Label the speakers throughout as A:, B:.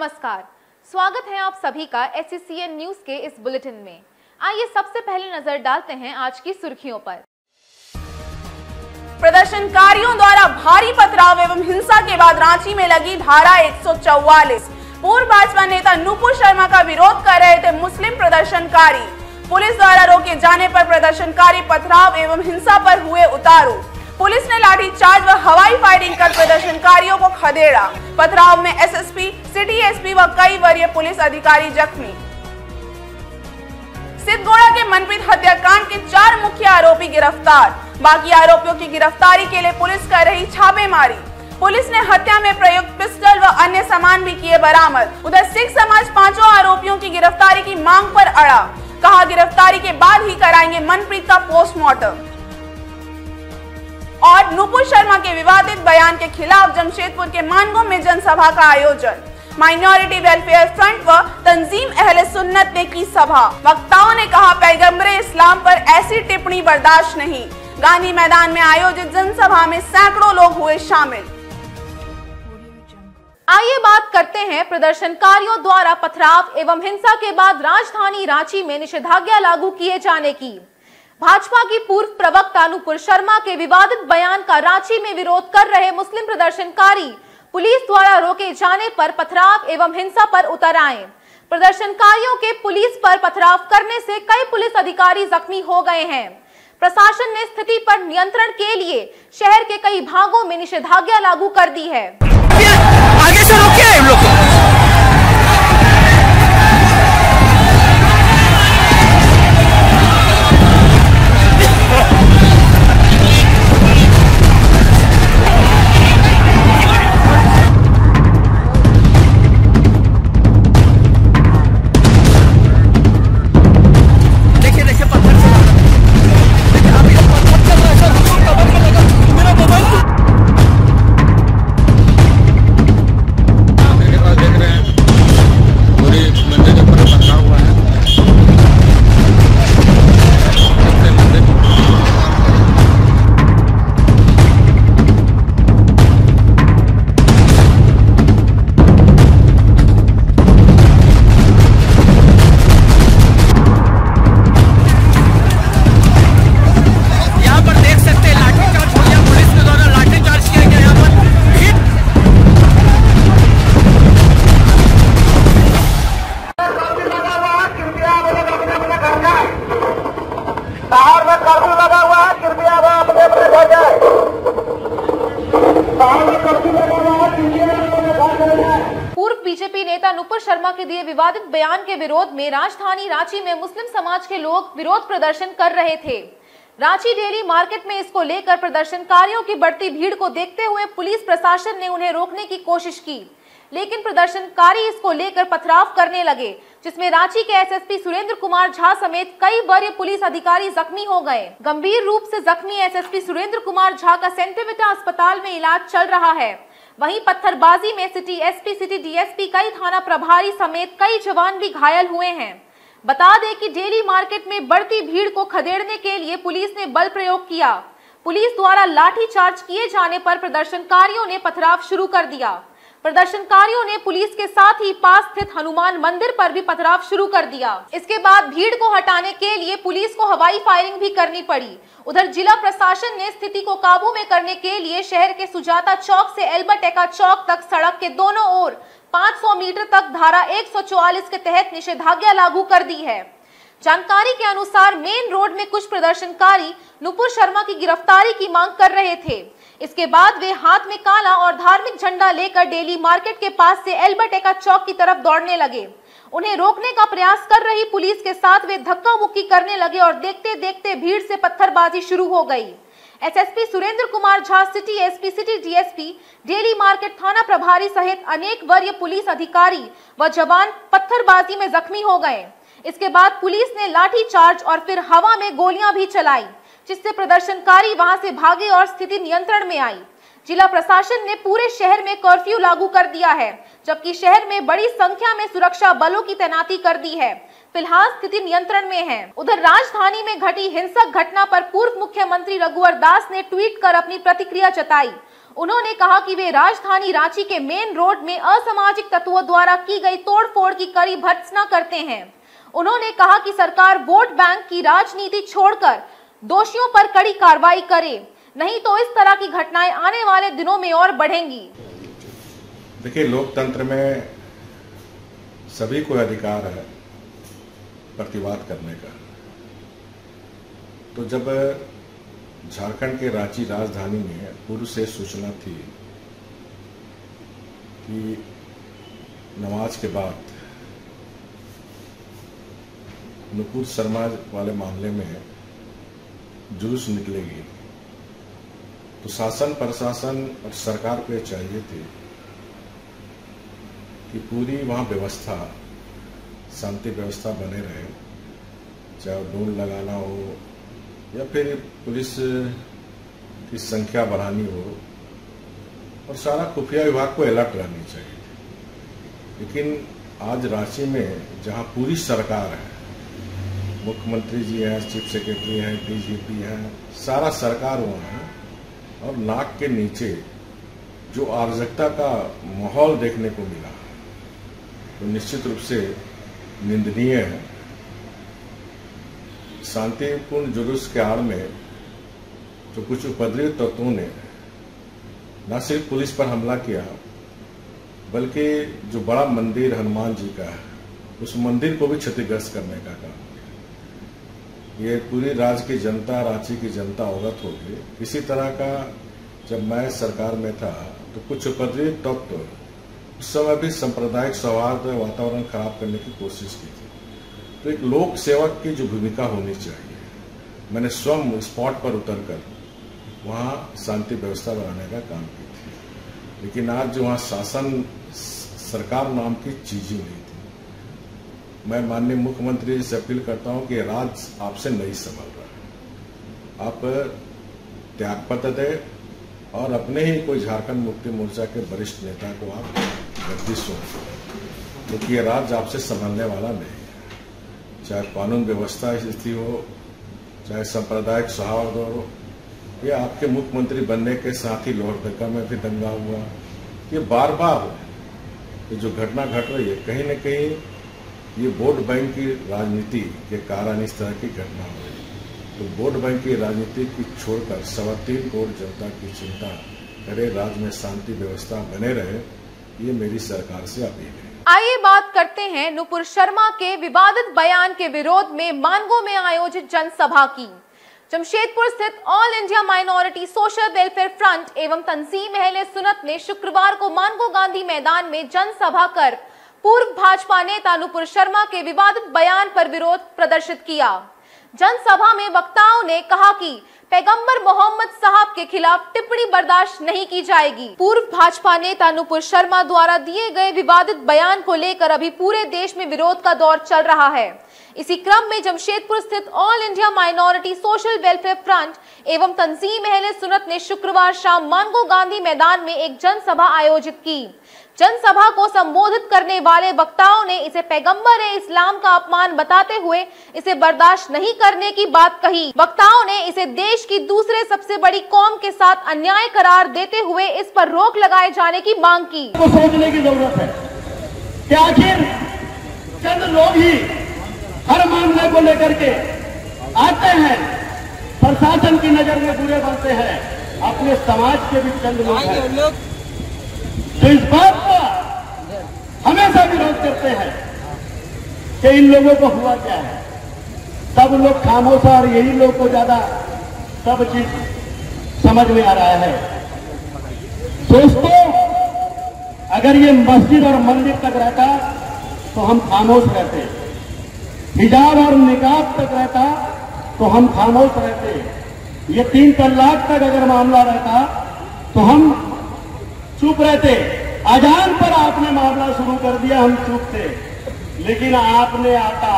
A: नमस्कार, स्वागत है आप सभी का SCCN न्यूज के इस बुलेटिन में। आइए सबसे पहले नजर डालते हैं आज की सुर्खियों पर।
B: प्रदर्शनकारियों द्वारा भारी पथराव एवं हिंसा के बाद रांची में लगी धारा 144। पूर्व भाजपा नेता नुपुर शर्मा का विरोध कर रहे थे मुस्लिम प्रदर्शनकारी। पुलिस द्वारा रोके जाने पर प्रदर्शनकारी पथराव एवं हिंसा पर हुए उतारू। पुलिस ने लाठीचार्ज व हवाई फायरिंग कर प्रदर्शनकारियों को खदेड़ा। पथराव में एसएसपी, सिटी एसपी व कई वरीय पुलिस अधिकारी जख्मी। सिद्धगोड़ा के मनप्रीत हत्याकांड के 4 मुख्य आरोपी गिरफ्तार। बाकी आरोपियों की गिरफ्तारी के लिए पुलिस कर रही छापेमारी। पुलिस ने हत्या में प्रयुक्त पिस्टल व अन्य सामान भी किए बरामद। उधर सिख समाज 5 आरोपियों की गिरफ्तारी की मांग पर अड़ा। कहा गिरफ्तारी के बाद ही कराएंगे मनप्रीत का पोस्टमार्टम। और नुपुर शर्मा के विवादित बयान के खिलाफ जमशेदपुर के मानगो में जनसभा का आयोजन। माइनॉरिटी वेलफेयर फ्रंट व तंजीम अहले सुन्नत ने की सभा। वक्ताओं ने कहा पैगंबरे इस्लाम पर ऐसी टिप्पणी बर्दाश्त नहीं। गांधी मैदान में आयोजित जनसभा में सैकड़ों लोग हुए शामिल।
A: आइए बात करते हैं प्रदर्शनकारियों द्वारा पथराव एवं हिंसा के बाद राजधानी रांची में निषेधाज्ञा लागू किए जाने की। भाजपा की पूर्व प्रवक्ता नुपुर शर्मा के विवादित बयान का रांची में विरोध कर रहे मुस्लिम प्रदर्शनकारी पुलिस द्वारा रोके जाने पर पथराव एवं हिंसा पर उतर आए। प्रदर्शनकारियों के पुलिस पर पथराव करने से कई पुलिस अधिकारी जख्मी हो गए हैं। प्रशासन ने स्थिति पर नियंत्रण के लिए शहर के कई भागों में निषेधाज्ञा लागू कर दी है।
C: आगे से रोकिए इन लोग को।
A: पूर्व बीजेपी नेता नुपुर शर्मा के दिए विवादित बयान के विरोध में राजधानी रांची में मुस्लिम समाज के लोग विरोध प्रदर्शन कर रहे थे। रांची डेली मार्केट में इसको लेकर प्रदर्शनकारियों की बढ़ती भीड़ को देखते हुए पुलिस प्रशासन ने उन्हें रोकने की कोशिश की, लेकिन प्रदर्शनकारी इसको लेकर पथराव करने लगे, जिसमें रांची के एसएसपी सुरेंद्र कुमार झा समेत कई वरीय पुलिस अधिकारी जख्मी हो गए। गंभीर रूप से जख्मी एसएसपी सुरेंद्र कुमार झा का सेंटिविटा अस्पताल में इलाज चल रहा है। वहीं पत्थरबाजी में सिटी एसपी, सिटी डीएसपी, कई थाना प्रभारी समेत कई जवान भी घायल हुए हैं। बता दें कि डेली मार्केट में बढ़ती भीड़ को खदेड़ने के लिए पुलिस ने बल प्रयोग किया। पुलिस द्वारा लाठीचार्ज किए जाने पर प्रदर्शनकारियों ने पथराव शुरू कर दिया। प्रदर्शनकारियों ने पुलिस के साथ ही पास स्थित हनुमान मंदिर पर भी पथराव शुरू कर दिया। इसके बाद भीड़ को हटाने के लिए पुलिस को हवाई फायरिंग भी करनी पड़ी। उधर जिला प्रशासन ने स्थिति को काबू में करने के लिए शहर के सुजाता चौक से एल्बर्ट एक्का चौक तक सड़क के दोनों ओर 500 मीटर तक धारा 144 के तहत निषेधाज्ञा लागू कर दी है। जानकारी के अनुसार मेन रोड में कुछ प्रदर्शनकारी नुपुर शर्मा की गिरफ्तारी की मांग कर रहे थे। इसके बाद वे हाथ में काला और धार्मिक झंडा लेकर डेली मार्केट के पास से एल्बर्ट एक्का चौक की तरफ दौड़ने लगे। उन्हें रोकने का प्रयास कर रही पुलिस के साथ वे धक्का मुक्की करने लगे और देखते देखते भीड़ से पत्थरबाजी शुरू हो गई। SSP Surendra Kumar Jha, city SP, city DSP, daily market थाना प्रभारी सहित अनेक वरीय पुलिस अधिकारी व जवान पत्थरबाजी में जख्मी हो गए। इसके बाद पुलिस ने लाठीचार्ज और फिर हवा में गोलियां भी चलाई, जिससे प्रदर्शनकारी वहां से भागे और स्थिति नियंत्रण में आई। जिला प्रशासन ने पूरे शहर में कर्फ्यू लागू कर दिया है, जबकि शहर में बड़ी संख्या में सुरक्षा बलों की तैनाती कर दी है। फिलहाल स्थिति नियंत्रण में है। उधर राजधानी में घटी हिंसक घटना पर पूर्व मुख्यमंत्री रघुवर दास ने ट्वीट कर अपनी प्रतिक्रिया जताई। उन्होंने कहा कि वे राजधानी रांची के मेन रोड में असामाजिक तत्वों द्वारा की गई तोड़फोड़ की कड़ी भर्त्सना करते हैं। उन्होंने कहा कि सरकार वोट बैंक की राजनीति छोड़कर दोषियों पर कड़ी कार्रवाई करे, नहीं तो इस तरह की घटनाएं आने वाले दिनों में और बढ़ेंगी।
D: देखिए, लोकतंत्र में सभी को अधिकार है प्रतिवाद करने का। तो जब झारखंड के रांची राजधानी में पूर्व से सूचना थी कि नमाज के बाद नुपुर शर्मा वाले मामले में जुलूस निकलेगी, तो शासन प्रशासन और सरकार को चाहिए थी कि पूरी वहां व्यवस्था, शांति व्यवस्था बने रहे, चाहे ढोल लगाना हो या फिर पुलिस की संख्या बढ़ानी हो, और सारा खुफिया विभाग को अलर्ट रहनी चाहिए। लेकिन आज रांची में जहां पूरी सरकार है, मुख्यमंत्री जी हैं, चीफ सेक्रेटरी हैं, डीजीपी हैं, सारा सरकार वहां है, और नाक के नीचे जो अराजकता का माहौल देखने को मिला तो निश्चित रूप से निंदनीय है। शांतिपूर्ण जुलूस के आड़ में जो कुछ उपद्रवी तत्वों ने न सिर्फ पुलिस पर हमला किया, बल्कि जो बड़ा मंदिर हनुमान जी का है, उस मंदिर को भी क्षतिग्रस्त करने का काम किया। ये पूरी राज्य की जनता, रांची की जनता अवगत होगी। इसी तरह का जब मैं सरकार में था तो कुछ उपद्रवी तत्व उस समय भी सांप्रदायिक सौहार्द वातावरण खराब करने की कोशिश की थी। तो एक लोक सेवक की जो भूमिका होनी चाहिए, मैंने स्वयं स्पॉट पर उतरकर वहां शांति व्यवस्था बनाने का काम की थी। लेकिन आज जो वहां शासन, सरकार नाम की चीज ही नहीं थी। मैं माननीय मुख्यमंत्री जी से अपील करता हूं कि राज्य आपसे नहीं संभल रहा है। आप त्यागपत्र दें और अपने ही कोई झारखंड मुक्ति मोर्चा के वरिष्ठ नेता को आप गद्दी सौंप, क्योंकि ये राज्य आपसे संभलने वाला नहीं है। चाहे कानून व्यवस्था स्थिति हो, चाहे सांप्रदायिक सौहार्द हो, या आपके मुख्यमंत्री बनने के साथ ही लोहरदगा में भी दंगा हुआ। ये बार बार ये जो घटना घट रही है, कहीं न कहीं ये वोट बैंक की राजनीति के कारण इस तरह की घटना हो रही है। तो वोट बैंक की राजनीति की छोड़कर 3.25 करोड़ जनता की चिंता करे, राज्य में शांति व्यवस्था बने रहे, ये मेरी सरकार से अपील है।
A: आइए बात करते हैं नुपुर शर्मा के विवादित बयान के विरोध में मानगो में आयोजित जनसभा की। जमशेदपुर स्थित all India minority social welfare front एवं तंजीम अहले सुन्नत ने शुक्रवार को मानगो गांधी मैदान में जनसभा कर पूर्व भाजपा नेता नुपुर शर्मा के विवादित बयान पर विरोध प्रदर्शित किया। जनसभा में वक्ताओं ने कहा कि पैगंबर मोहम्मद साहब के खिलाफ टिप्पणी बर्दाश्त नहीं की जाएगी। पूर्व भाजपा नेता नुपुर शर्मा द्वारा दिए गए विवादित बयान को लेकर अभी पूरे देश में विरोध का दौर चल रहा है। इसी क्रम में जमशेदपुर स्थित all India minority social welfare front एवं तंजीम अहले सुन्नत ने शुक्रवार शाम मानगो गांधी मैदान में एक जनसभा आयोजित की। जनसभा को संबोधित करने वाले वक्ताओं ने इसे पैगंबर-ए-इस्लाम का अपमान बताते हुए इसे बर्दाश्त नहीं करने की बात कही। वक्ताओं ने इसे देश की दूसरे सबसे बड़ी कौम के साथ अन्याय करार देते हुए इस पर रोक लगाए जाने की मांग की।
E: को सोचने की जरूरत है कि आखिर चंद लोग ही हर मामले को लेकर के आते हैं, प्रशासन की नजर में बुरे बनते हैं, अपने समाज के भी चंद लोग हैं तो इस बात का हमेशा विरोध करते हैं कि इन लोगों को हुआ क्या है। सब लोग खामोश और यही लोग को ज्यादा सब चीज समझ में आ रहा है। दोस्तों, अगर ये मस्जिद और मंदिर तक रहता तो हम खामोश रहते, हिजाब और निकाब तक रहता तो हम खामोश रहते, ये 3 तलाक तक अगर मामला रहता तो हम चुप रहते। अजान पर आपने मामला शुरू कर दिया, हम चुप थे, लेकिन आपने आता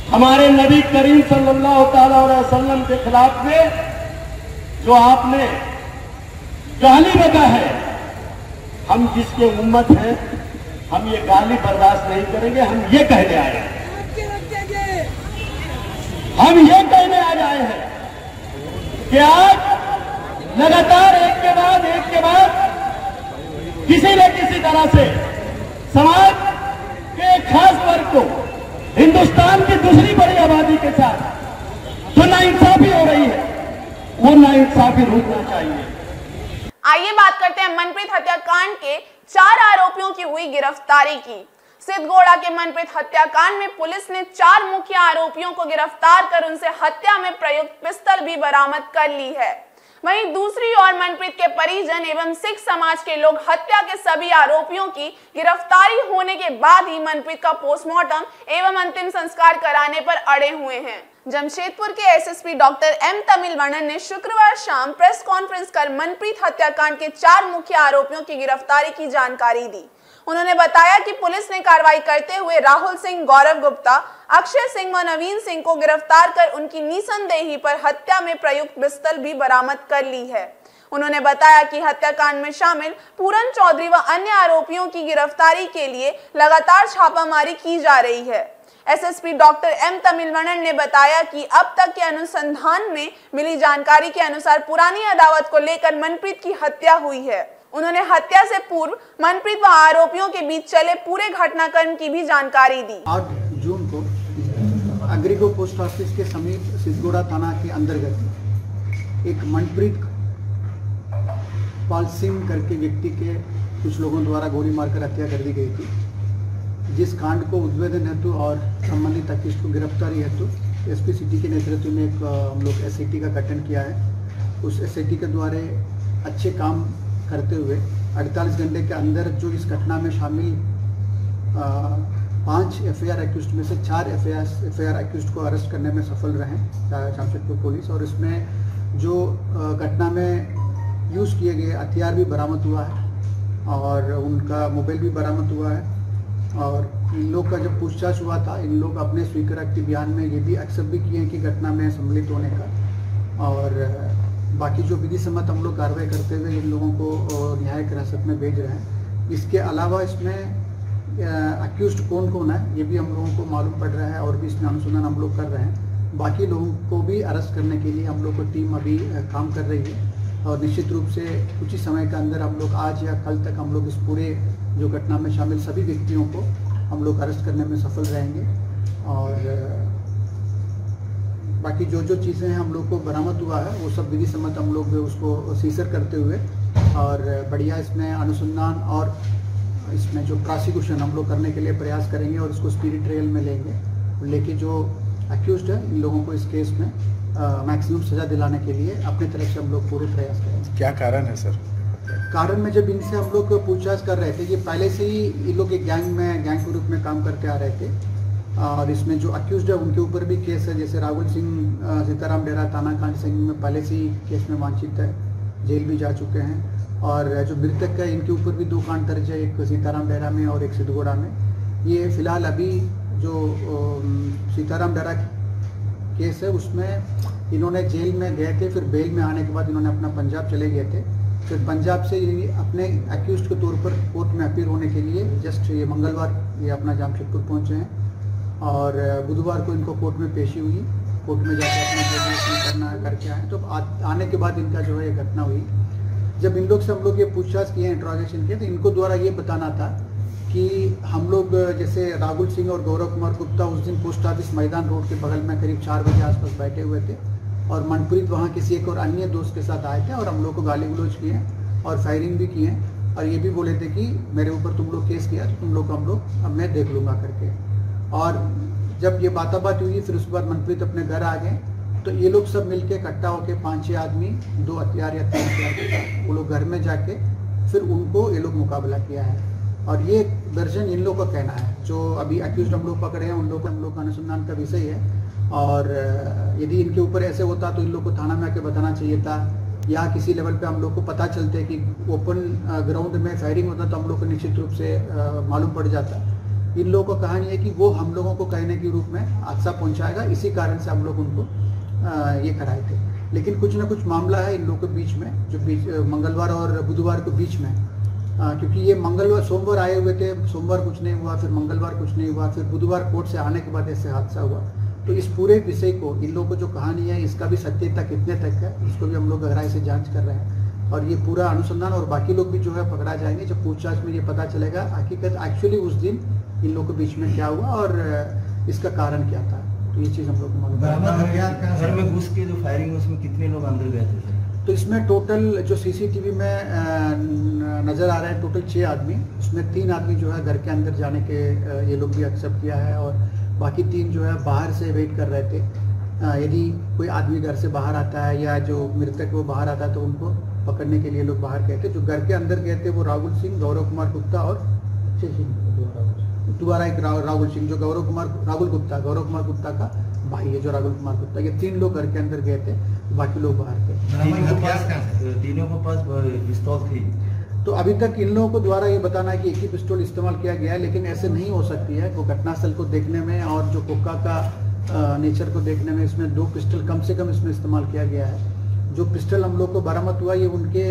E: हमारे नबी करीम सल्लल्लाहु अलैहि वसल्लम के खिलाफ में जो आपने गाली बका है, हम जिसके उम्मत हैं, हम ये गाली बर्दाश्त नहीं करेंगे। हम ये कहने आए हैं, हम ये कहने आ जाए हैं कि आज लगातार एक के बाद एक किसी न किसी तरह से समाज के एक खास वर्ग को हिंदुस्तान की दूसरी बड़ी आबादी के साथ जो नाइंसाफी हो रही है वो नाइंसाफी रुकना चाहिए।
B: आइए बात करते हैं मनप्रीत हत्याकांड के 4 आरोपियों की हुई गिरफ्तारी की। सिद्धगोड़ा के मनप्रीत हत्याकांड में पुलिस ने 4 मुख्य आरोपियों को गिरफ्तार कर उनसे हत्या में प्रयुक्त पिस्तौल भी बरामद कर ली है। वहीं दूसरी ओर मनप्रीत के परिजन एवं सिख समाज के लोग हत्या के सभी आरोपियों की गिरफ्तारी होने के बाद ही मनप्रीत का पोस्टमार्टम एवं अंतिम संस्कार कराने पर अड़े हुए हैं। जमशेदपुर के एसएसपी डॉक्टर एम तमिलवाणन ने शुक्रवार शाम प्रेस कॉन्फ्रेंस कर मनप्रीत हत्याकांड के 4 मुख्य आरोपियों की गिरफ्तारी की जानकारी दी। उन्होंने बताया कि पुलिस ने कार्रवाई करते हुए राहुल सिंह, गौरव गुप्ता, अक्षय सिंह व नवीन सिंह को गिरफ्तार कर उनकी निसंदेही पर हत्या में प्रयुक्त पिस्तौल भी बरामद कर ली है। उन्होंने बताया कि हत्याकांड में शामिल पूरन चौधरी व अन्य आरोपियों की गिरफ्तारी के लिए लगातार छापामारी की जा रही है। एसएसपी डॉक्टर एम तमिलवाणन ने बताया कि अब तक के अनुसंधान में मिली जानकारी के अनुसार पुरानी अदावत को लेकर मनप्रीत की हत्या हुई है। उन्होंने हत्या से पूर्व मनप्रीत व आरोपियों के बीच चले पूरे घटनाक्रम की भी जानकारी दी।
F: 8 जून को अग्रिगो पोस्ट ऑफिस के समीप सिद्धगोड़ा थाना के अंतर्गत एक मनप्रीत पाल सिंह करके व्यक्ति के कुछ लोगों द्वारा गोली मारकर हत्या कर दी गई थी, जिस कांड को उद्भेदन हेतु और संबंधित अक्यूज को गिरफ्तारी हेतु एसपी सिटी के नेतृत्व में एक हम लोग एसआईटी का गठन किया है। उस एसआईटी के द्वारा अच्छे काम करते हुए 48 घंटे के अंदर जो इस घटना में शामिल 5 एफआईआर एक्यूज्ड में से 4 एफआईआर एक्यूज्ड को अरेस्ट करने में सफल रहे जमशेदपुर पुलिस। और इसमें जो घटना में यूज़ किए गए हथियार भी बरामद हुआ है और उनका मोबाइल भी बरामद हुआ है। और इन लोग का जब पूछताछ हुआ था, इन लोग अपने स्वीकारोक्ति बयान में ये भी एक्सेप्ट भी किए हैं कि घटना में सम्मिलित होने का। और बाकी जो विधि सम्मत हम लोग कार्रवाई करते हुए इन लोगों को न्यायिक हिरासत में भेज रहे हैं। इसके अलावा इसमें अक्यूज्ड कौन कौन है ये भी हम लोगों को मालूम पड़ रहा है और भी इसमें अनुसंधान हम लोग कर रहे हैं। बाकी लोगों को भी अरेस्ट करने के लिए हम लोग को टीम अभी काम कर रही है और निश्चित रूप से कुछ ही समय के अंदर हम लोग आज या कल तक हम लोग इस पूरे जो घटना में शामिल सभी व्यक्तियों को हम लोग अरेस्ट करने में सफल रहेंगे। और बाकी जो जो चीज़ें हम लोग को बरामद हुआ है वो सब विधि सम्मत हम लोग उसको सीजर करते हुए और बढ़िया इसमें अनुसंधान और इसमें जो प्रोसिक्यूशन हम लोग करने के लिए प्रयास करेंगे और इसको स्पीडी ट्रायल में लेके जो अक्यूज्ड है इन लोगों को इस केस में मैक्सिमम सजा दिलाने के लिए अपने तरफ से हम लोग पूरे प्रयास करेंगे।
D: क्या कारण है सर?
F: कारण में जब इनसे हम लोग पूछताछ कर रहे थे, ये पहले से ही इन लोग एक गैंग के रूप में काम करते आ रहे थे और इसमें जो अक्यूज्ड है उनके ऊपर भी केस है। जैसे राहुल सिंह सीताराम डेरा तानाकांड सिंह में पहले से ही केस में वांछित है, जेल भी जा चुके हैं। और जो मृतक है इनके ऊपर भी 2 कांड दर्ज है, एक सीताराम डेरा में और एक सिद्धगोड़ा में। ये फिलहाल अभी जो सीताराम डेरा केस है उसमें इन्होंने जेल में गए थे, फिर बेल में आने के बाद इन्होंने अपना पंजाब चले गए थे। फिर पंजाब से अपने अक्यूज्ड के तौर पर कोर्ट में अपील होने के लिए जस्ट ये मंगलवार ये अपना जमशेदपुर पहुँचे हैं और बुधवार को इनको कोर्ट में पेशी हुई। कोर्ट में जाकर अपना करके आए तो आने के बाद इनका जो है ये घटना हुई। जब इन लोग से हम लोग ये पूछताछ किए, इंट्रोगेशन किए, तो इनको द्वारा ये बताना था कि हम लोग जैसे राहुल सिंह और गौरव कुमार गुप्ता उस दिन पोस्ट ऑफिस मैदान रोड के बगल में करीब 4 बजे आसपास बैठे हुए थे और मनप्रीत वहाँ किसी एक और अन्य दोस्त के साथ आए थे और हम लोग को गाली गलौज किए और फायरिंग भी किए और ये भी बोले थे कि मेरे ऊपर तुम लोग केस किया तो तुम लोग अब मैं देख लूँगा करके। और जब ये बात हुई फिर उसके बाद मनप्रीत अपने घर आ गए तो ये लोग सब मिलके इकट्ठा होकर 5-6 आदमी 2 हथियार या 3 हथियार के साथ वो लोग घर में जाके फिर उनको ये लोग मुकाबला किया है। और ये दर्जन इन लोग का कहना है, जो अभी अक्यूज्ड हम लोग पकड़े हैं उन लोग का अनुसंधान का विषय है। और यदि इनके ऊपर ऐसे होता तो इन लोग को थाना में आके बताना चाहिए था या किसी लेवल पे हम लोग को पता चलते कि ओपन ग्राउंड में फायरिंग होता तो हम लोग को निश्चित रूप से मालूम पड़ जाता। इन लोगों का कहानी है कि वो हम लोगों को कहने के रूप में हादसा पहुंचाएगा, इसी कारण से हम लोग उनको ये कराए थे। लेकिन कुछ ना कुछ मामला है इन लोगों के बीच में, जो मंगलवार और बुधवार के बीच में, क्योंकि ये सोमवार आए हुए थे, सोमवार कुछ नहीं हुआ, फिर मंगलवार कुछ नहीं हुआ, फिर बुधवार कोर्ट से आने के बाद ऐसे हादसा हुआ। तो इस पूरे विषय को इन लोगों को जो कहानी है इसका भी सत्यता कितने तक है इसको भी हम लोग गहराई से जांच कर रहे हैं और ये पूरा अनुसंधान और बाकी लोग भी जो है पकड़ा जाएंगे। जब पूछताछ में ये पता चलेगा हकीकत एक्चुअली उस दिन इन लोगों के बीच में क्या हुआ और इसका कारण क्या था, तो ये चीज़ हम लोग को मालूम है।
G: घर में घुस के जो फायरिंग उसमें कितने लोग अंदर गए थे?
F: तो इसमें टोटल जो सीसीटीवी में नज़र आ रहा है टोटल 6 आदमी, उसमें 3 आदमी जो है घर के अंदर जाने के ये लोग भी एक्सेप्ट किया है और बाकी 3 जो है बाहर से वेट कर रहे थे। यदि कोई आदमी घर से बाहर आता है या जो मृतक वो बाहर आता है तो उनको पकड़ने के लिए लोग बाहर गए थे। जो घर के अंदर गए थे वो राहुल सिंह, गौरव कुमार गुप्ता और दोबारा एक राहुल सिंह जो गौरव कुमार गुप्ता का भाई है, जो राहुल कुमार गुप्ता, ये 3 लोग घर के अंदर गए थे, बाकी लोग बाहर थे।
G: तीनों के पास पिस्तौल थी।
F: तो अभी तक इन लोगों को द्वारा ये बताना है कि एक ही पिस्टल इस्तेमाल किया गया है, लेकिन ऐसे नहीं हो सकती है। वो घटनास्थल को देखने में और जो कोका का नेचर को देखने में इसमें 2 पिस्टल कम से कम इसमें इस्तेमाल किया गया है। जो पिस्टल हम लोग को बरामद हुआ ये उनके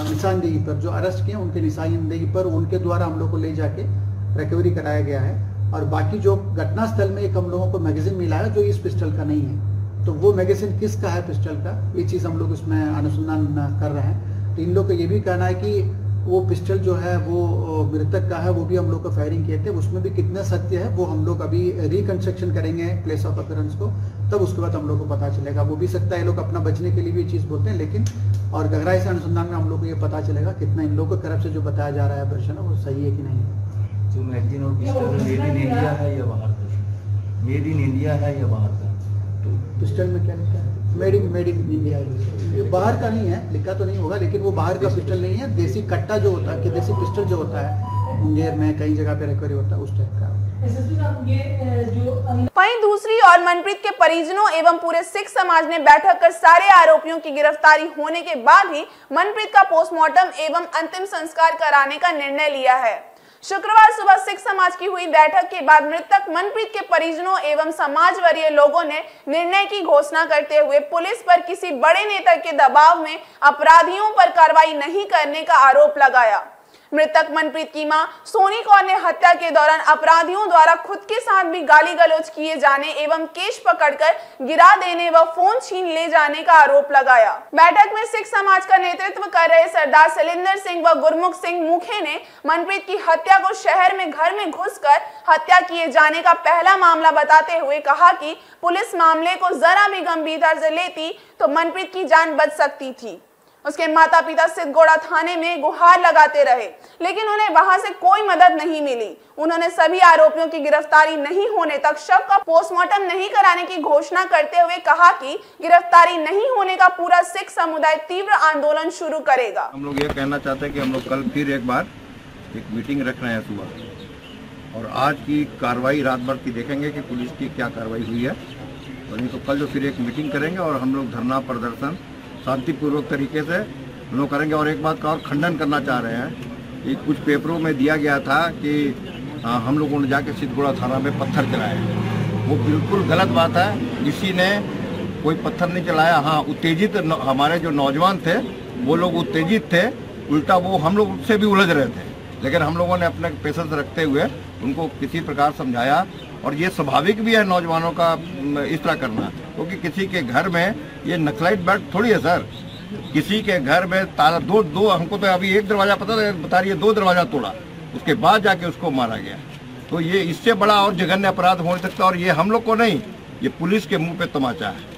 F: निशानदेही पर, जो अरेस्ट किए उनके निशानदेही पर उनके द्वारा हम लोग को ले जाके रिकवरी कराया गया है। और बाकी जो घटनास्थल में एक हम लोगों को मैगजीन मिला है जो इस पिस्टल का नहीं है, तो वो मैगजीन किसका है पिस्टल का, ये चीज़ हम लोग उसमें अनुसंधान कर रहे हैं। तो इन लोग का ये भी कहना है कि वो पिस्टल जो है वो मृतक का है, वो भी हम लोग को फायरिंग किए थे, उसमें भी कितना सत्य है वो हम लोग अभी रिकंस्ट्रक्शन करेंगे प्लेस ऑफ अकरेंस को, तब उसके बाद हम लोग को पता चलेगा। वो भी सकता है ये लोग अपना बचने के लिए भी ये चीज़ बोलते हैं, लेकिन और गहराई से अनुसंधान में हम लोग को ये पता चलेगा कितना इन लोगों की तरफ से जो बताया जा रहा है वर्षन वो सही है कि नहीं है।
G: जो मैगजीन और पिस्टल मेड इन इंडिया है या बाहर का? मेड इन इंडिया है या बाहर का?
F: तो पिस्टल में क्या लिखा है? मेड इन इंडिया है। ये बाहर का नहीं है, लिखा तो नहीं होगा, लेकिन वो बाहर का पिस्टल नहीं है। देसी कट्टा जो होता है कि देसी पिस्टल जो होता है मुंगेर में कई जगह पे रिकवरी होता है उस टाइप का।
B: वहीं दूसरी ओर मनप्रीत के परिजनों एवं पूरे सिख समाज ने बैठक कर सारे आरोपियों की गिरफ्तारी होने के बाद ही मनप्रीत का पोस्टमार्टम एवं अंतिम संस्कार कराने का निर्णय लिया है। शुक्रवार सुबह सिख समाज की हुई बैठक के बाद मृतक मनप्रीत के परिजनों एवं समाजवरीय लोगों ने निर्णय की घोषणा करते हुए पुलिस पर किसी बड़े नेता के दबाव में अपराधियों पर कार्रवाई नहीं करने का आरोप लगाया। मृतक मनप्रीत की मां सोनी कौर ने हत्या के दौरान अपराधियों द्वारा खुद के साथ भी गाली गलौज किए जाने एवं केश पकड़कर गिरा देने व फोन छीन ले जाने का आरोप लगाया। बैठक में सिख समाज का नेतृत्व कर रहे सरदार शैलेंद्र सिंह व गुरमुख सिंह मुखे ने मनप्रीत की हत्या को शहर में घर में घुसकर हत्या किए जाने का पहला मामला बताते हुए कहा कि पुलिस मामले को जरा भी गंभीरता से लेती तो मनप्रीत की जान बच सकती थी। उसके माता पिता सिद्धगोड़ा थाने में गुहार लगाते रहे, लेकिन उन्हें वहां से कोई मदद नहीं मिली। उन्होंने सभी आरोपियों की गिरफ्तारी नहीं होने तक शव का पोस्टमार्टम नहीं कराने की घोषणा करते हुए कहा कि गिरफ्तारी नहीं होने का पूरा सिख समुदाय तीव्र आंदोलन शुरू करेगा।
H: हम लोग ये कहना चाहते हैं कि हम लोग कल फिर एक बार एक मीटिंग रख रहे हैं सुबह, और आज की कार्रवाई रात भर की देखेंगे कि पुलिस की क्या कार्रवाई हुई है, और नहीं तो कल जो फिर एक मीटिंग करेंगे और हम लोग धरना प्रदर्शन शांतिपूर्वक तरीके से हम लोग करेंगे। और एक बात का और खंडन करना चाह रहे हैं कि कुछ पेपरों में दिया गया था कि हम लोगों ने जाके सिद्धगोड़ा थाना में पत्थर चलाए, वो बिल्कुल गलत बात है। किसी ने कोई पत्थर नहीं चलाया। हाँ, उत्तेजित हमारे जो नौजवान थे वो लोग उत्तेजित थे, उल्टा वो हम लोग उससे भी उलझ रहे थे, लेकिन हम लोगों ने अपने पेशेंस रखते हुए उनको किसी प्रकार समझाया। और ये स्वाभाविक भी है नौजवानों का इस तरह करना, क्योंकि किसी के घर में ये नक्सलाइट बैट थोड़ी है सर। किसी के घर में ताला दो हमको तो अभी एक दरवाजा पता बता रही है, 2 दरवाजा तोड़ा, उसके बाद जाके उसको मारा गया। तो ये इससे बड़ा और जघन्य अपराध हो नहीं सकता। और ये हम लोग को नहीं, ये पुलिस के मुंह पे तमाचा है।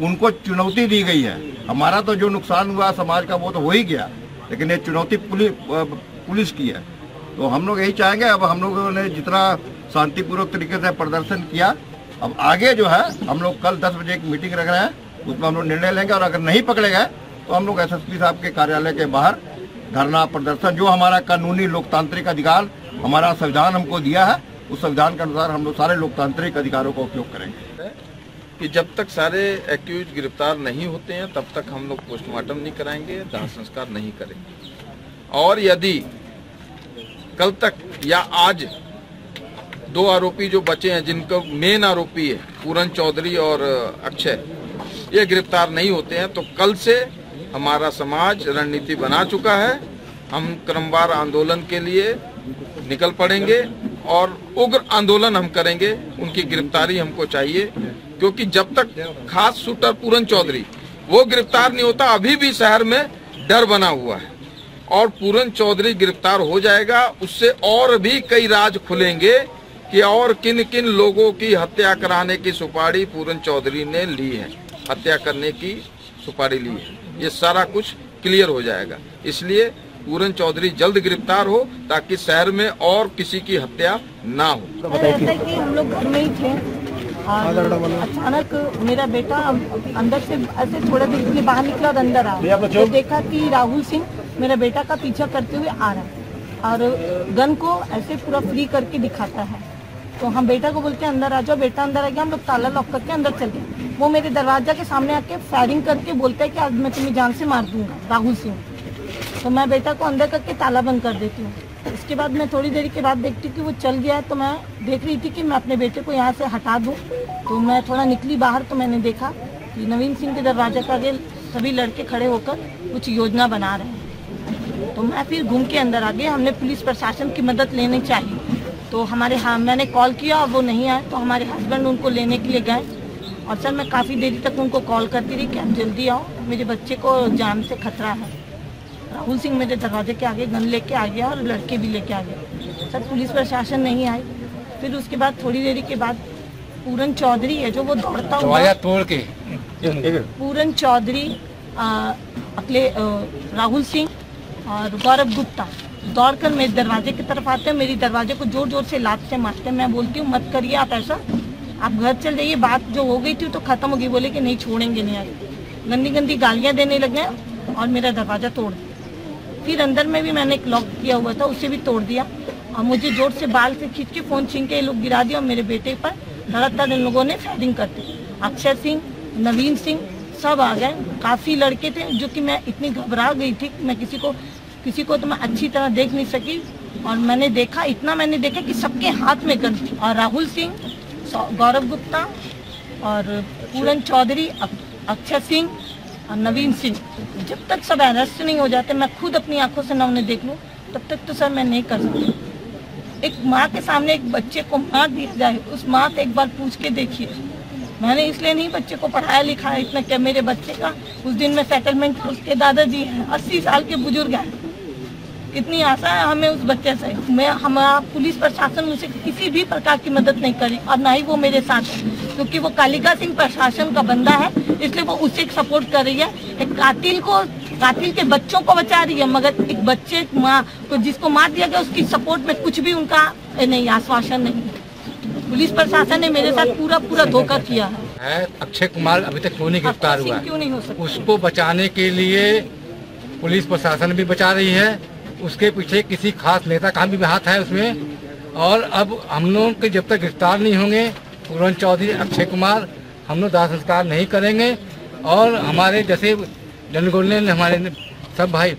H: उनको चुनौती दी गई है। हमारा तो जो नुकसान हुआ समाज का वो तो हो ही गया, लेकिन ये चुनौती पुलिस की है। तो हम लोग यही चाहेंगे, अब हम लोगों ने जितना शांतिपूर्वक तरीके से प्रदर्शन किया, अब आगे जो है हम लोग कल 10 बजे एक मीटिंग रख रहे हैं, उसमें हम लोग निर्णय लेंगे। और अगर नहीं पकड़े गए तो हम लोग एसएसपी साहब के कार्यालय के बाहर धरना प्रदर्शन, जो हमारा कानूनी लोकतांत्रिक अधिकार हमारा संविधान हमको दिया है, उस संविधान के अनुसार हम लोग सारे लोकतांत्रिक अधिकारों का उपयोग करेंगे।
I: कि जब तक सारे एक्यूज गिरफ्तार नहीं होते हैं तब तक हम लोग पोस्टमार्टम नहीं कराएंगे, दाह संस्कार नहीं करेंगे। और यदि कल तक या आज 2 आरोपी जो बचे हैं, जिनको मेन आरोपी है पूरन चौधरी और अक्षय, ये गिरफ्तार नहीं होते हैं तो कल से हमारा समाज रणनीति बना चुका है। हम क्रमवार आंदोलन के लिए निकल पड़ेंगे और उग्र आंदोलन हम करेंगे। उनकी गिरफ्तारी हमको चाहिए, क्योंकि जब तक खास शूटर पूरन चौधरी वो गिरफ्तार नहीं होता, अभी भी शहर में डर बना हुआ है और पूरन चौधरी गिरफ्तार हो जाएगा, उससे और भी कई राज खुलेंगे कि और किन किन लोगों की हत्या कराने की सुपारी पूरन चौधरी ने ली है, हत्या करने की सुपारी ली है। ये सारा कुछ क्लियर हो जाएगा। इसलिए पूरन चौधरी जल्द गिरफ्तार हो ताकि शहर में और किसी की हत्या ना हो।
J: ऐसा कि हम लोग घर में ही थे और अचानक मेरा बेटा अंदर से ऐसे थोड़ा देर के लिए बाहर निकला और अंदर आया, तो देखा कि राहुल सिंह मेरा बेटा का पीछा करते हुए आ रहा है और गन को ऐसे पूरा फ्री करके दिखाता है। तो हम बेटा को बोलते हैं अंदर आ जाओ, बेटा अंदर आ गया, हम लोग ताला लॉक करके अंदर चल गए। वो मेरे दरवाजा के सामने आके फायरिंग करके बोलता है कि आज मैं तुम्हें जान से मार दूंगा, राहुल सिंह। तो मैं बेटा को अंदर करके ताला बंद कर देती हूँ। इसके बाद मैं थोड़ी देर के बाद देखती हूँ कि वो चल गया है, तो मैं देख रही थी कि मैं अपने बेटे को यहाँ से हटा दूँ। तो मैं थोड़ा निकली बाहर, तो मैंने देखा कि नवीन सिंह के दरवाजे के आगे सभी लड़के खड़े होकर कुछ योजना बना रहे हैं। तो मैं फिर घूम के अंदर आ गई। हमने पुलिस प्रशासन की मदद लेनी चाहिए, तो मैंने कॉल किया और वो नहीं आए, तो हमारे हस्बैंड उनको लेने के लिए गए। और सर मैं काफ़ी देरी तक उनको कॉल करती रही कि आप जल्दी आओ, मेरे बच्चे को जान से खतरा है। राहुल सिंह मेरे दरवाजे के आगे गन लेके आ गया और लड़के भी लेके आ गए। सर पुलिस प्रशासन नहीं आई। फिर उसके बाद थोड़ी देरी के बाद पूरन चौधरी है जो वो दौड़ता हुआ
C: तोड़ के
J: पूरन चौधरी अगले राहुल सिंह और गौरव गुप्ता दौड़कर मेरे दरवाजे की तरफ आते हैं। मेरी दरवाजे को जोर जोर से लात से मारते हैं। मैं बोलती हूँ मत करिए आप ऐसा, आप घर चल जाइए, बात जो हो गई थी तो खत्म हो गई। बोले कि नहीं छोड़ेंगे नहीं आज। गंदी गंदी गालियाँ देने लगे और मेरा दरवाज़ा तोड़ दिया। फिर अंदर में भी मैंने एक लॉक किया हुआ था, उसे भी तोड़ दिया और मुझे जोर से बाल से खींच के फ़ोन छीन के ये लोग गिरा दिया और मेरे बेटे पर धड़ाधड़ इन लोगों ने फायरिंग कर दी। अक्षय सिंह, नवीन सिंह सब आ गए। काफ़ी लड़के थे जो कि मैं इतनी घबरा गई थी, मैं किसी को तो मैं अच्छी तरह देख नहीं सकी। और मैंने देखा कि सबके हाथ में गन थी। और राहुल सिंह, गौरव गुप्ता और पूरन चौधरी, अक्षय सिंह और नवीन सिंह, जब तक सब अरेस्ट नहीं हो जाते, मैं खुद अपनी आंखों से ना उन्हें देख लूँ, तब तक तो सर मैं नहीं कर सकती। एक माँ के सामने एक बच्चे को मार दिया जाए, उस माँ से एक बार पूछ के देखिए। मैंने इसलिए नहीं बच्चे को पढ़ाया लिखाया इतना, क्या मेरे बच्चे का उस दिन में सेटलमेंट, उसके दादाजी हैं 80 साल के बुजुर्ग हैं, इतनी आशा है हमें उस बच्चे से। हमारा पुलिस प्रशासन मुझसे किसी भी प्रकार की मदद नहीं करी और ना ही वो मेरे साथ है, क्योंकि वो कालिका सिंह प्रशासन का बंदा है, इसलिए वो उसे सपोर्ट कर रही है। एक कातिल के बच्चों को बचा रही है, मगर एक बच्चे माँ को जिसको मार दिया गया उसकी सपोर्ट में कुछ भी उनका नहीं, आश्वासन नहीं। पुलिस प्रशासन ने मेरे साथ पूरा धोखा किया है।
C: अक्षय कुमार अभी तक क्यों नहीं गिरफ्तार हुआ?
J: क्यों नहीं हो सकता?
C: उसको बचाने के लिए पुलिस प्रशासन भी बचा रही है, उसके पीछे किसी खास नेता का भी हाथ है उसमें। और अब हम लोग के जब तक गिरफ्तार नहीं होंगे पूरन चौधरी, अक्षय कुमार, हम लोग दाह संस्कार नहीं करेंगे। और हमारे जैसे जनगणना ने, हमारे सब भाई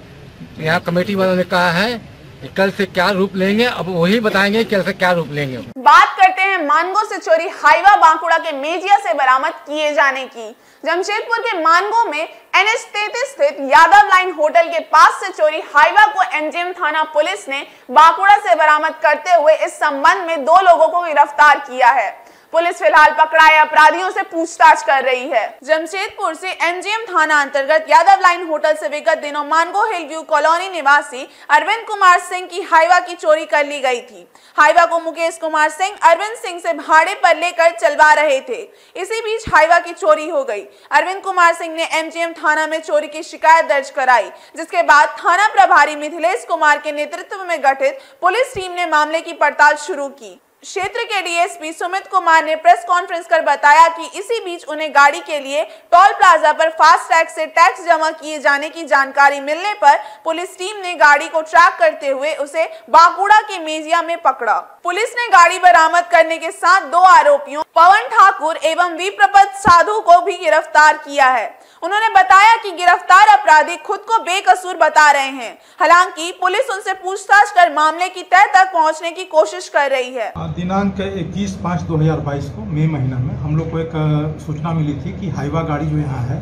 C: यहाँ कमेटी वालों ने कहा है कि कल से क्या रूप लेंगे, अब वही बताएंगे कल से क्या रूप लेंगे।
B: बात करते हैं मानगो से चोरी हाईवा बांकुड़ा के मेजिया से बरामद किए जाने की। जमशेदपुर के मानगो में NH 33 स्थित यादव लाइन होटल के पास से चोरी हाईवा को MGM थाना पुलिस ने बांकुड़ा से बरामद करते हुए इस संबंध में 2 लोगों को गिरफ्तार किया है। पुलिस फिलहाल पकड़ाए अपराधियों से पूछताछ कर रही है। जमशेदपुर से MGM थाना अंतर्गत यादव लाइन होटल से विगत दिनों मानगो हिल व्यू कॉलोनी निवासी अरविंद कुमार सिंह की हाईवा की चोरी कर ली गई थी। हाईवा को मुकेश कुमार सिंह अरविंद सिंह से भाड़े पर लेकर चलवा रहे थे। इसी बीच हाईवा की चोरी हो गई। अरविंद कुमार सिंह ने MGM थाना में चोरी की शिकायत दर्ज कराई, जिसके बाद थाना प्रभारी मिथिलेश कुमार के नेतृत्व में गठित पुलिस टीम ने मामले की पड़ताल शुरू की। क्षेत्र के डीएसपी सुमित कुमार ने प्रेस कॉन्फ्रेंस कर बताया कि इसी बीच उन्हें गाड़ी के लिए टोल प्लाजा पर फास्ट टैग से टैक्स जमा किए जाने की जानकारी मिलने पर पुलिस टीम ने गाड़ी को ट्रैक करते हुए उसे बांकुड़ा के मेजिया में पकड़ा। पुलिस ने गाड़ी बरामद करने के साथ 2 आरोपियों पवन ठाकुर एवं विप्रपत साधु को भी गिरफ्तार किया है। उन्होंने बताया कि गिरफ्तार अपराधी खुद को बेकसूर बता रहे हैं। हालांकि पुलिस उनसे पूछताछ कर मामले की तह तक पहुंचने की कोशिश कर रही है।
K: दिनांक 21/5/2022 को मई महीना में हम लोग को एक सूचना मिली थी कि हाईवा गाड़ी जो यहाँ है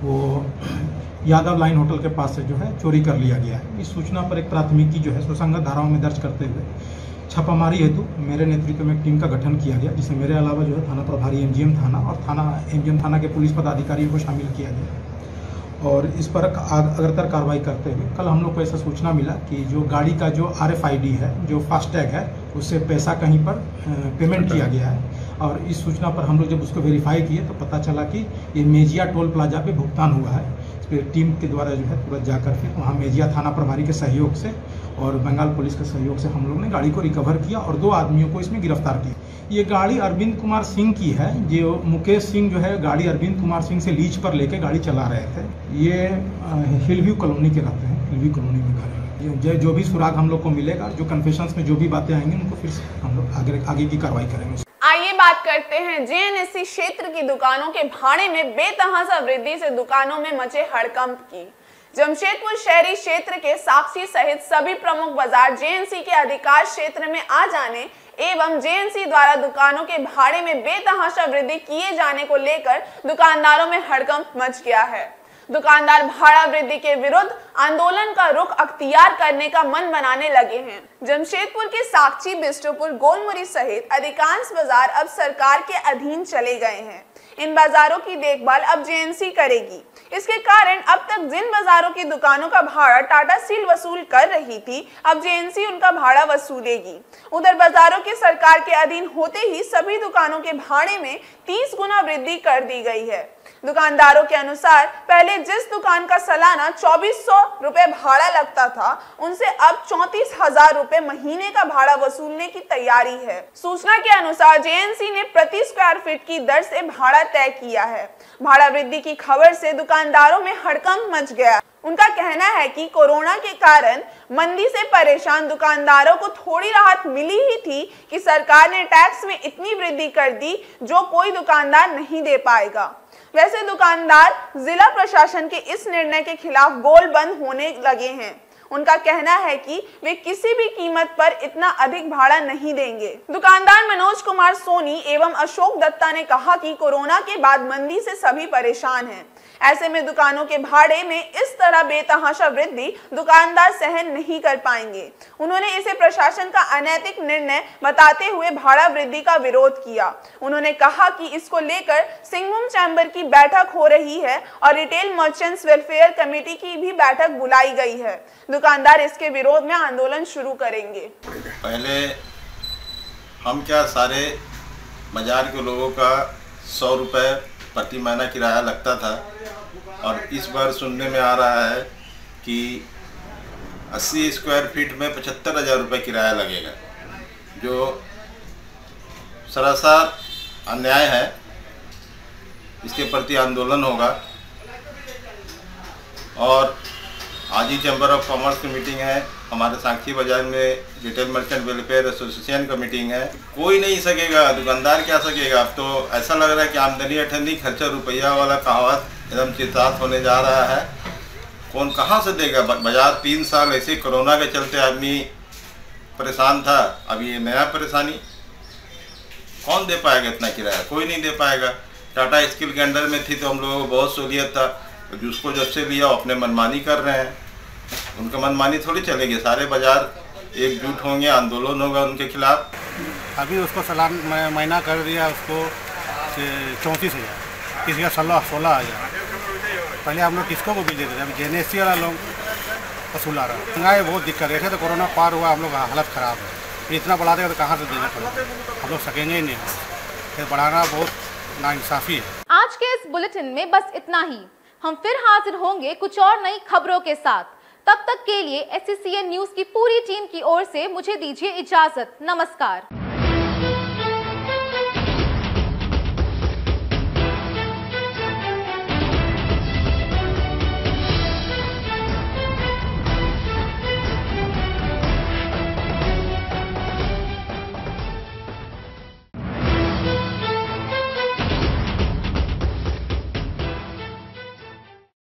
K: वो यादव लाइन होटल के पास से जो है चोरी कर लिया गया है। इस सूचना पर एक प्राथमिकी जो है सुसंगत धाराओं में दर्ज करते हुए छापामारी हेतु मेरे नेतृत्व में एक टीम का गठन किया गया, जिसमें मेरे अलावा जो है थाना प्रभारी MGM थाना और MGM थाना के पुलिस पदाधिकारियों को शामिल किया गया। और इस पर अग्रतर कार्रवाई करते हुए कल हम लोग को ऐसा सूचना मिला कि जो गाड़ी का जो RFID है, जो फास्टैग है, उससे पैसा कहीं पर पेमेंट किया गया है। और इस सूचना पर हम लोग जब उसको वेरीफाई किए तो पता चला कि ये मेजिया टोल प्लाजा पे भुगतान हुआ है। इस पर टीम के द्वारा जो है तुरंत जाकर के वहाँ मेजिया थाना प्रभारी के सहयोग से और बंगाल पुलिस के सहयोग से हम लोग ने गाड़ी को रिकवर किया और 2 आदमियों को इसमें गिरफ्तार किया। ये गाड़ी अरविंद कुमार सिंह की है, जो मुकेश सिंह जो है गाड़ी अरविंद कुमार सिंह से लीज पर लेके गाड़ी चला रहे थे। ये हिलव्यू कॉलोनी के रहते हैं, हिलव्यू कॉलोनी में घर है। जो भी सुराग हम लोग को मिलेगा, जो कन्फेशंस में जो भी बातें आएंगी उनको फिर से हम लोग आगे की कार्रवाई करेंगे।
B: आइए बात करते हैं JNSC क्षेत्र की दुकानों के भाड़े में बेतहाशा वृद्धि से दुकानों में मचे हड़कंप की। जमशेदपुर शहरी क्षेत्र के साक्षी सहित सभी प्रमुख बाजार JNC के अधिकार क्षेत्र में आ जाने एवं JNC द्वारा दुकानों के भाड़े में बेतहाशा वृद्धि किए जाने को लेकर दुकानदारों में हड़कंप मच गया है। दुकानदार भाड़ा वृद्धि के विरुद्ध आंदोलन का रुख अख्तियार करने का मन बनाने लगे हैं। जमशेदपुर के साक्षी, बिष्टुपुर, गोलमुरी सहित अधिकांश बाजार अब सरकार के अधीन चले गए हैं। इन बाजारों की देखभाल अब JNC करेगी। इसके कारण अब तक जिन बाजारों की दुकानों का भाड़ा टाटा स्टील वसूल कर रही थी, अब JNC उनका भाड़ा वसूलेगी। उधर बाजारों के सरकार के अधीन होते ही सभी दुकानों के भाड़े में 30 गुना वृद्धि कर दी गई है। दुकानदारों के अनुसार पहले जिस दुकान का सालाना 2400 रुपए भाड़ा लगता था, उनसे अब 34,000 रुपए महीने का भाड़ा वसूलने की तैयारी है। सूचना के अनुसार JNC ने प्रति स्क्वायर फीट की दर से भाड़ा तय किया है। भाड़ा वृद्धि की खबर से दुकानदारों में हड़कंप मच गया। उनका कहना है कि कोरोना के कारण मंदी से परेशान दुकानदारों को थोड़ी राहत मिली ही थी कि सरकार ने टैक्स में इतनी वृद्धि कर दी जो कोई दुकानदार नहीं दे पाएगा। वैसे दुकानदार जिला प्रशासन के इस निर्णय के खिलाफ गोल बंद होने लगे हैं। उनका कहना है कि वे किसी भी कीमत पर इतना अधिक भाड़ा नहीं देंगे। दुकानदार मनोज कुमार सोनी एवं अशोक दत्ता ने कहा कि कोरोना के बाद मंदी से सभी परेशान हैं। ऐसे में दुकानों के भाड़े में इस तरह बेतहाशा वृद्धि दुकानदार सहन नहीं कर पाएंगे। उन्होंने इसे प्रशासन का अनैतिक निर्णय बताते हुए भाड़ा वृद्धि का विरोध किया। उन्होंने कहा कि इसको लेकर सिंहभूम चैम्बर की बैठक हो रही है और रिटेल मर्चेंट्स वेलफेयर कमेटी की भी बैठक बुलाई गई है। दुकानदार इसके विरोध में आंदोलन शुरू करेंगे।
H: पहले हम क्या सारे बाजार के लोगों का 100 रुपये प्रति महीना किराया लगता था और इस बार सुनने में आ रहा है कि 80 स्क्वायर फीट में 75,000 रुपये किराया लगेगा, जो सरासर अन्याय है। इसके प्रति आंदोलन होगा और आज ही चैम्बर ऑफ कॉमर्स की मीटिंग है, हमारे साक्षी बाजार में रिटेल मर्चेंट वेलफेयर एसोसिएशन का मीटिंग है। कोई नहीं सकेगा, दुकानदार क्या सकेगा। अब तो ऐसा लग रहा है कि आमदनी अठन्नी खर्चा रुपया वाला कहावत एकदम चितार्थ होने जा रहा है। कौन कहाँ से देगा। बाजार 3 साल ऐसे कोरोना के चलते आदमी परेशान था, अब ये नया परेशानी। कौन दे पाएगा इतना किराया, कोई नहीं दे पाएगा। टाटा स्टील के अंडर में थी तो हम लोगों को बहुत सहूलियत था, जिसको जब से लिया अपने मनमानी कर रहे हैं। उनका मनमानी थोड़ी चलेगी, सारे बाजार एकजुट होंगे, आंदोलन होगा उनके खिलाफ।
E: अभी उसको सलान महीना कर दिया उसको 34,000, किसी का 16,000। पहले हम लोग किसको को भी देते थे, अभी JNSC वाला लोग वसूल आ रहा है। महंगाई बहुत दिक्कत है, तो कोरोना पार हुआ, हम लोग हालत ख़राब है। इतना बढ़ा देगा तो कहाँ से देना पड़ेगा, हम लोग सकेंगे ही नहीं। फिर बढ़ाना बहुत नाइंसाफ़ी है।
A: आज के इस बुलेटिन में बस इतना ही। हम फिर हाजिर होंगे कुछ और नई खबरों के साथ। तब तक के लिए SCCN न्यूज़ की पूरी टीम की ओर से मुझे दीजिए इजाजत। नमस्कार।